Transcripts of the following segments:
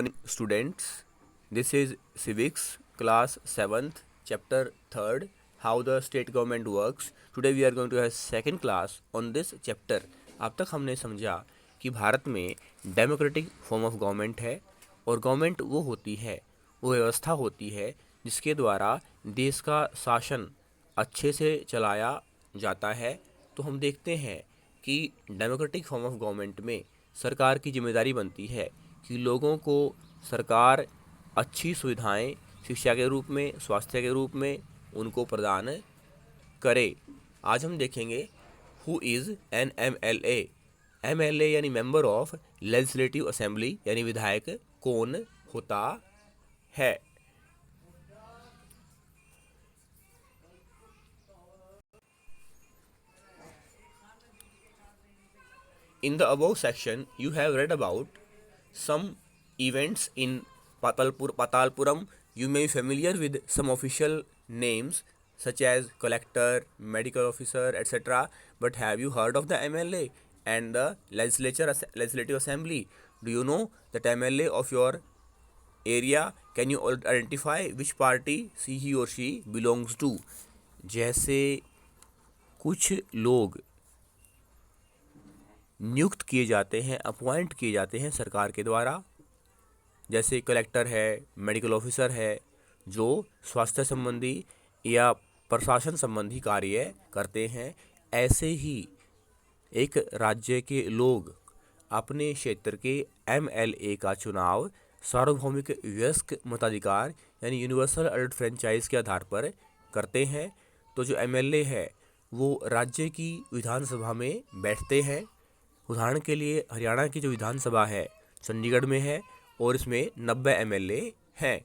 Morning, students. This is Civics, class 7th, chapter 3rd, How the State Government Works. Today we are going to have second class on this chapter. अब तक हमने समझा कि भारत में democratic form of government है और government वो होती है, वो व्यवस्था होती है जिसके द्वारा देश का शासन अच्छे से चलाया जाता है। तो हम देखते हैं कि डेमोक्रेटिक फॉर्म ऑफ गवर्नमेंट में सरकार की जिम्मेदारी बनती है कि लोगों को सरकार अच्छी सुविधाएं शिक्षा के रूप में, स्वास्थ्य के रूप में उनको प्रदान करे। आज हम देखेंगे who is an MLA. MLA यानी मेंबर ऑफ लेजिस्लेटिव असेंबली, यानी विधायक कौन होता है। In the above section, you have read about some events in Patalpuram. You may be familiar with some official names such as collector, medical officer, etc. But have you heard of the MLA and the legislative assembly? Do you know that MLA of your area? Can you identify which party he or she belongs to? जैसे कुछ लोग नियुक्त किए जाते हैं, appoint किए जाते हैं सरकार के द्वारा, जैसे कलेक्टर है, मेडिकल ऑफिसर है, जो स्वास्थ्य संबंधी या प्रशासन संबंधी कार्य करते हैं। ऐसे ही एक राज्य के लोग अपने क्षेत्र के एमएलए का चुनाव सार्वभौमिक वयस्क मताधिकार यानी यूनिवर्सल एडल्ट फ्रेंचाइज के आधार पर करते हैं। तो जो एमएलए है वो राज्य की विधानसभा में बैठते हैं। उदाहरण के लिए हरियाणा की जो विधानसभा है चंडीगढ़ में है और इसमें 90 एमएलए हैं।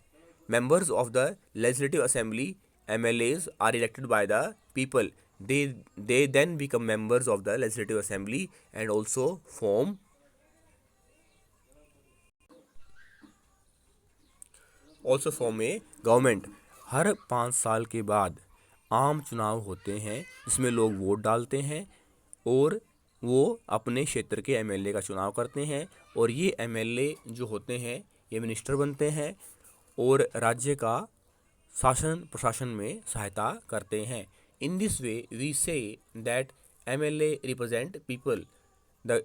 Members of the legislative assembly, MLAs are elected by the people. They then become members of the legislative assembly and also form a government. हर 5 साल के बाद आम चुनाव होते हैं जिसमें लोग वोट डालते हैं और वो अपने क्षेत्र के एमएलए का चुनाव करते हैं और ये एमएलए जो होते हैं ये मिनिस्टर बनते हैं और राज्य का शासन प्रशासन में सहायता करते हैं। In this way we say that MLA represent people. The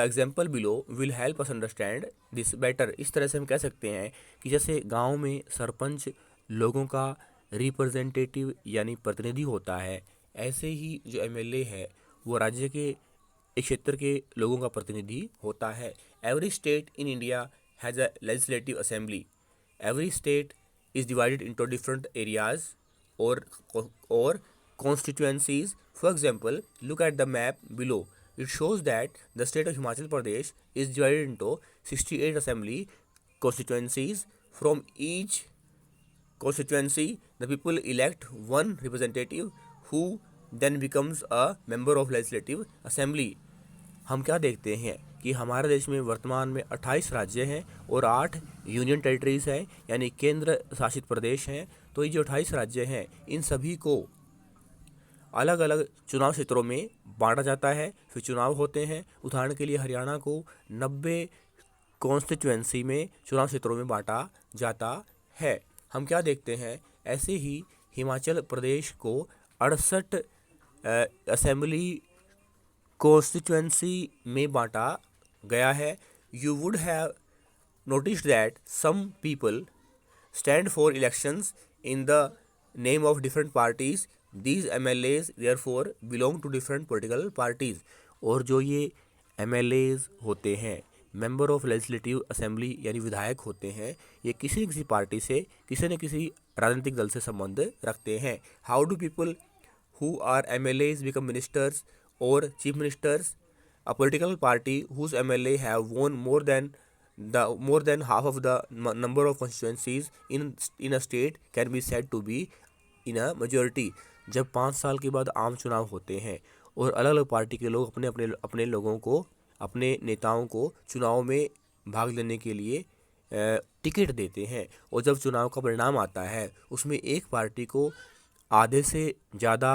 example below will help us understand this better. इस तरह से हम कह सकते हैं कि जैसे गांव में सरपंच लोगों का रिप्रेजेंटेटिव यानी प्रतिनिधि होता है, ऐसे ही जो एमएलए है वो राज्य के एक क्षेत्र के लोगों का प्रतिनिधि होता है। Every state in India has a legislative assembly. Every state is divided into different areas or constituencies. For example, look at the map below. It shows that the state of Himachal Pradesh is divided into 68 assembly constituencies. From each constituency, the people elect one representative who then becomes a member of legislative assembly. हम क्या देखते हैं कि हमारे देश में वर्तमान में 28 राज्य हैं और 8 यूनियन टेरिटरीज हैं यानी केंद्र शासित प्रदेश हैं। तो ये जो 28 राज्य हैं इन सभी को अलग अलग चुनाव क्षेत्रों में बांटा जाता है, फिर चुनाव होते हैं। उदाहरण के लिए हरियाणा को 90 कॉन्स्टिट्यूएंसी में चुनाव क्षेत्रों में बांटा जाता है। हम क्या देखते हैं, ऐसे ही हिमाचल प्रदेश को 68 असेंबली कॉन्स्टिट्यूएंसी में बांटा गया है। You would have noticed that some people stand for elections in the name of different parties. These MLAs therefore belong to different political parties. और जो ये MLAs होते हैं, मेंबर ऑफ लेजिस्लेटिव असेंबली यानी विधायक होते हैं, ये किसी न किसी पार्टी से किसी न किसी राजनीतिक दल से संबंध रखते हैं। How do people who are MLAs become ministers or chief ministers? A political party whose MLA have won more than half of the number of constituencies in a state can be said to be in a majority. जब 5 साल के बाद आम चुनाव होते हैं और अलग अलग पार्टी के लोग अपने लोगों को, अपने नेताओं को चुनाव में भाग लेने के लिए टिकट देते हैं और जब चुनाव का परिणाम आता है उसमें एक पार्टी को आधे से ज़्यादा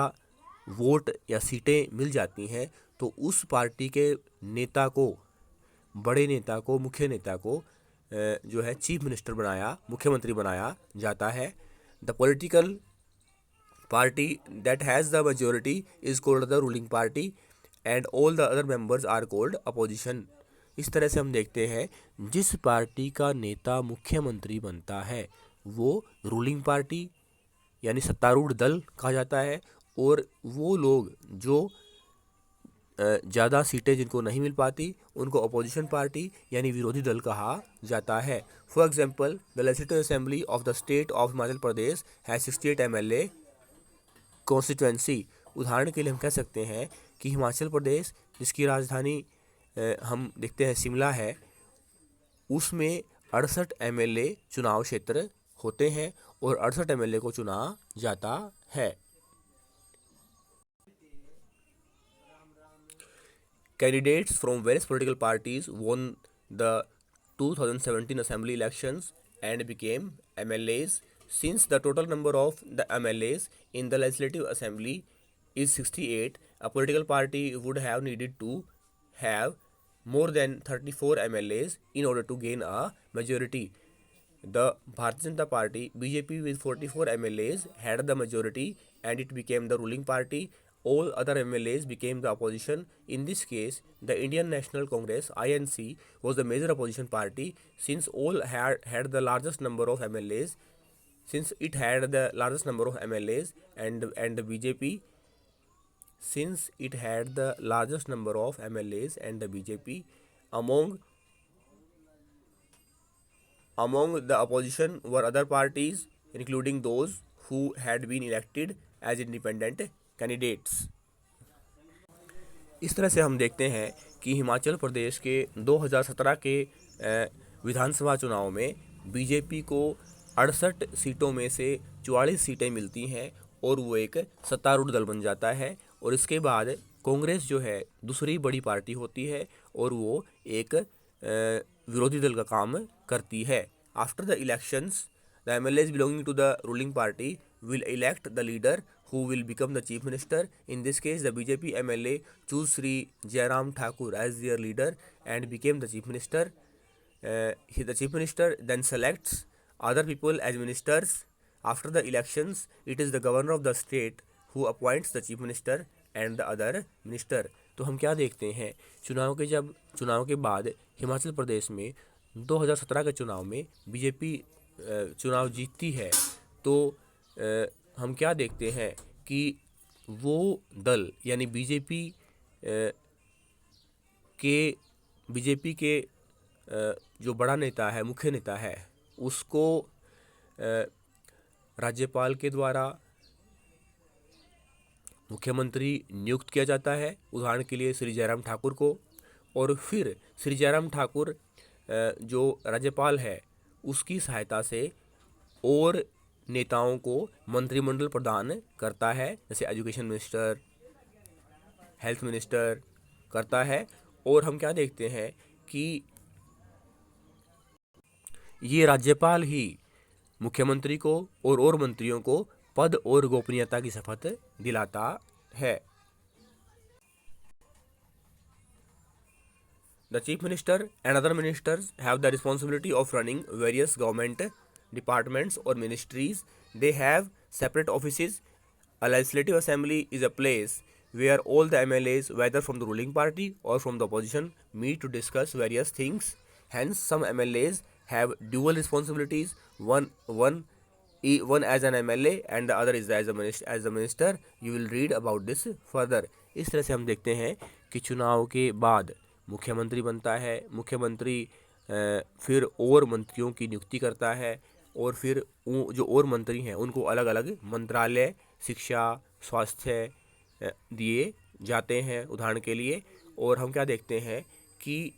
वोट या सीटें मिल जाती हैं तो उस पार्टी के नेता को, बड़े नेता को, मुख्य नेता को जो है चीफ मिनिस्टर बनाया, मुख्यमंत्री बनाया जाता है। The political party that has the majority is called the ruling party and all the other members are called opposition. इस तरह से हम देखते हैं जिस पार्टी का नेता मुख्यमंत्री बनता है वो रूलिंग पार्टी यानी सत्तारूढ़ दल कहा जाता है, और वो लोग जो ज़्यादा सीटें जिनको नहीं मिल पाती उनको अपोजिशन पार्टी यानी विरोधी दल कहा जाता है। For example the legislative assembly of the state of Himachal Pradesh has 68 MLA constituency. उदाहरण के लिए हम कह सकते हैं कि हिमाचल प्रदेश जिसकी राजधानी हम देखते हैं शिमला है, उसमें 68 MLA चुनाव क्षेत्र होते हैं और 68 MLA को चुना जाता है। Candidates from various political parties won the 2017 assembly elections and became MLAs. Since the total number of the MLAs in the legislative assembly is 68, a political party would have needed to have more than 34 MLAs in order to gain a majority. The Bharatiya Janata Party BJP with 44 MLAs had the majority and it became the ruling party. All other MLAs became the opposition. In this case, the Indian National Congress (INC) was the major opposition party since all had the largest number of MLAs. Since it had the largest number of MLAs and the BJP, since it had the largest number of MLAs and the BJP among the opposition were other parties, including those who had been elected as independent candidates. इस तरह से हम देखते हैं कि हिमाचल प्रदेश के 2017 के विधानसभा चुनाव में बीजेपी को 68 सीटों में से 44 सीटें मिलती हैं और वो एक सत्तारूढ़ दल बन जाता है। और इसके बाद कांग्रेस जो है दूसरी बड़ी पार्टी होती है और वो एक विरोधी दल का काम करती है। After the elections the MLAs belonging to the ruling party will elect the leader who will become the chief minister. In this case, the BJP MLA choose Sri Jairam Thakur as their leader and became the chief minister. The chief minister then selects other people as ministers. After the elections, it is the governor of the state who appoints the chief minister and the other minister. तो हम क्या देखते हैं, चुनाव के बाद हिमाचल प्रदेश में 2017 के चुनाव में बीजेपी चुनाव जीतती है तो हम क्या देखते हैं कि वो दल यानी बीजेपी के जो बड़ा नेता है, मुख्य नेता है, उसको राज्यपाल के द्वारा मुख्यमंत्री नियुक्त किया जाता है, उदाहरण के लिए श्री जयराम ठाकुर को। और फिर श्री जयराम ठाकुर जो राज्यपाल है उसकी सहायता से और नेताओं को मंत्रिमंडल प्रदान करता है, जैसे एजुकेशन मिनिस्टर, हेल्थ मिनिस्टर करता है। और हम क्या देखते हैं कि ये राज्यपाल ही मुख्यमंत्री को और मंत्रियों को पद और गोपनीयता की शपथ दिलाता है। The chief minister and other ministers have the responsibility of running various government departments or ministries. They have separate offices. A legislative assembly is a place where all the MLAs, whether from the ruling party or from the opposition, meet to discuss various things. Hence, some MLAs have dual responsibilities. One as an MLA and the other is as the minister. You will read about this further. इस तरह से हम देखते हैं कि चुनाव के बाद मुख्यमंत्री बनता है, मुख्यमंत्री फिर और मंत्रियों की नियुक्ति करता है और फिर जो और मंत्री हैं उनको अलग अलग मंत्रालय, शिक्षा, स्वास्थ्य दिए जाते हैं उदाहरण के लिए। और हम क्या देखते हैं कि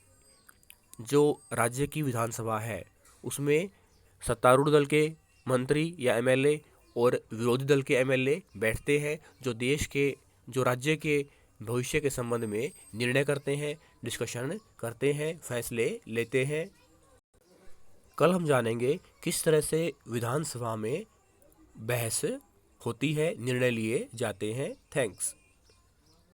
जो राज्य की विधानसभा है उसमें सत्तारूढ़ दल के मंत्री या MLA और विरोधी दल के MLA बैठते हैं जो राज्य के भविष्य के संबंध में निर्णय करते हैं, डिस्कशन करते हैं, फैसले लेते हैं। कल हम जानेंगे किस तरह से विधानसभा में बहस होती है, निर्णय लिए जाते हैं। थैंक्स।